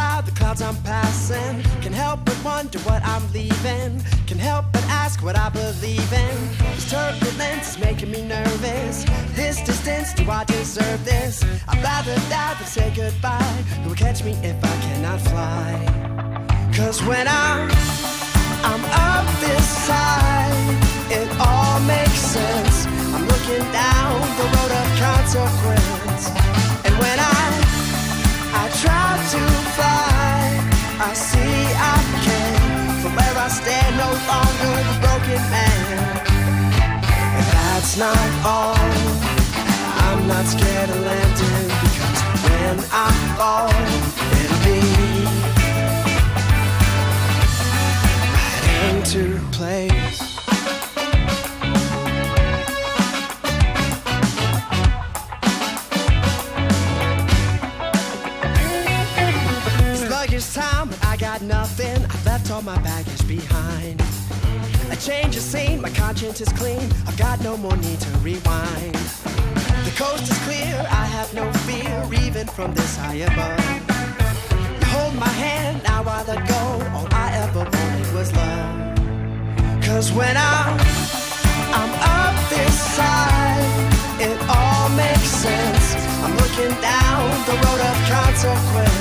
cloud, the clouds I'm passing. Can't help but wonder what I'm leaving. Can't help but ask what I believe in. This turbulence is making me nervous. This distance, do I deserve this? I'd rather die than say goodbye. Who will catch me if I cannot fly? Cause when I'm up this side, it all makes sense. I'm looking down the road of consequence. And when I try to fly, I see I can. From where I stand, no longer the broken man. And that's not all. I'm not scared of landing, because when I fall and be right into place. Time, but I got nothing. I've left all my baggage behind. A change of scene, my conscience is clean. I've got no more need to rewind. The coast is clear, I have no fear, even from this high above. You hold my hand, now I let go. All I ever wanted was love. Cause when I'm up this side, it all makes sense. I'm looking down the road of consequence.